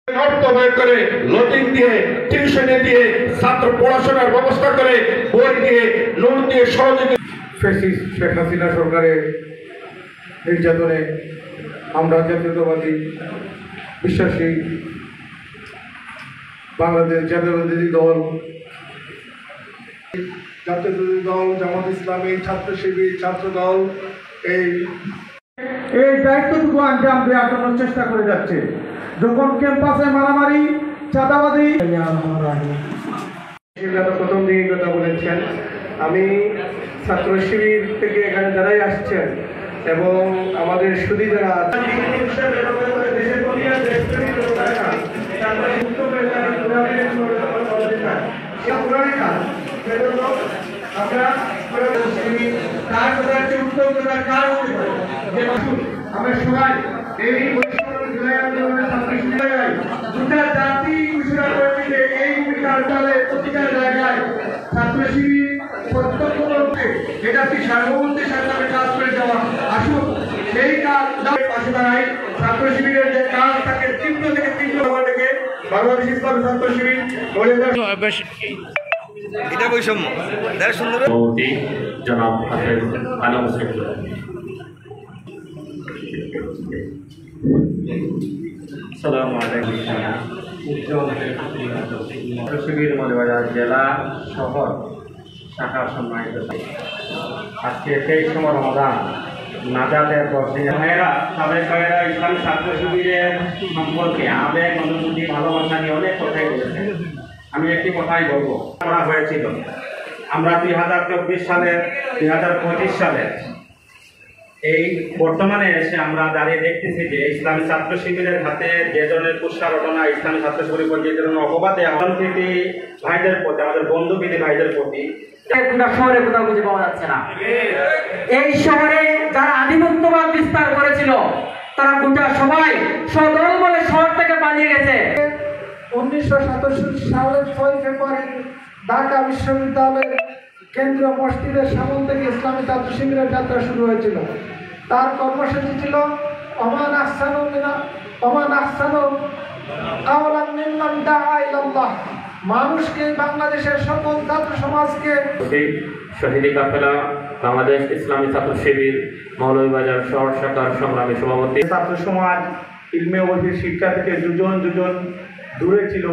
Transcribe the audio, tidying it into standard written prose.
অর্থ ব্যয় করে লজিং দিয়ে টিউশনে দিয়ে ছাত্র পড়াশোনার ব্যবস্থা করে বই দিয়ে নোট দিয়ে সহযোগী ফ্যাসিস্ট শেখ হাসিনা সরকারের নির্যাতনে আমরা জাতীয়তাবাদী বিশ্বাসী বাংলাদেশ জাতীয়তাবাদী দল, জাতীয়তাবাদী দল, জামাত ইসলামী, ছাত্র শিবির, ছাত্র দল এই দায়িত্বটুকু আঞ্জাম দেওয়ার জন্য চেষ্টা করে যাচ্ছে। যখন ক্যাম্পাসে মারামারি, চাঁদাবাদী, প্রথম দিকে কথা বলেছেন, আমি ছাত্র শিবির থেকে এখানে যারাই আসছেন এবং আমাদের সুবিধারা আমরা সবাই এই জুলাই আন্দোলনের ছাত্র শিবির দুটা জাতি ঘোষণা করে দিলে এই ভূমিকার ফলে প্রতিটা জায়গায় ছাত্র শিবির প্রত্যক্ষ করতে এটা কি সার্বভৌমত্বের সাথে কাজ করে যাওয়া আসুন সেই কাজ পাশে দাঁড়াই। ছাত্র শিবিরের যে কাজ তাকে তীব্র থেকে তীব্র থেকে বাংলাদেশ ইসলামী ছাত্র শিবির এটা বৈষম্য সুন্দর জনাব হাফেজ আলম হোসেন। শিবির মৌলভীবাজার জেলা শহর শাখার সম্মানিত আজকে 23 রমাদান নাজাতের ভাইয়েরা, সাবেক ভাইয়েরা ইসলামী ছাত্র শিবিরের সম্পর্কে আবেগ, অনুভূতি, ভালোবাসা নিয়ে অনেক কথাই বলেছে। আমি একটি কথাই বলবো, করা হয়েছিল আমরা 2024 সালের 2025 সালের এই বর্তমানে এসে আমরা দাঁড়িয়ে দেখতেছি যে ইসলামী ছাত্র শিবিরের হাতে যে ধরনের কুৎসারটনা, ইসলামী ছাত্র শিবির যে ধরনের অপবাদে প্রীতি ভাইদের প্রতি, আমাদের বন্ধু প্রীতি ভাইদের প্রতি শহরে কোথাও খুঁজে পাওয়া যাচ্ছে না। এই শহরে যারা আধিপত্যবাদ বিস্তার করেছিল তারা গোটা সবাই সদল বলে শহর থেকে পালিয়ে গেছে। 1967 সালের 6 ফেব্রুয়ারি ঢাকা বিশ্ববিদ্যালয়ের কেন্দ্রীয় মসজিদের সামনে থেকে ইসলামী ছাত্র শিবিরের যাত্রা শুরু হয়েছিল। তার কর্মসূচি ছিল ওমান আহসানু কাওলান মিম্মান দাআ ইলাল্লাহ, মানুষকে, বাংলাদেশের সকল ছাত্র সমাজকে শহীদি কাফেলা বাংলাদেশ ইসলামী ছাত্র শিবির মৌলভীবাজার শহর শাখার সংগ্রামী সভাপতি। ছাত্র সমাজ ইলমে ওয়াহির শিক্ষা থেকে দুজন দূরে ছিল।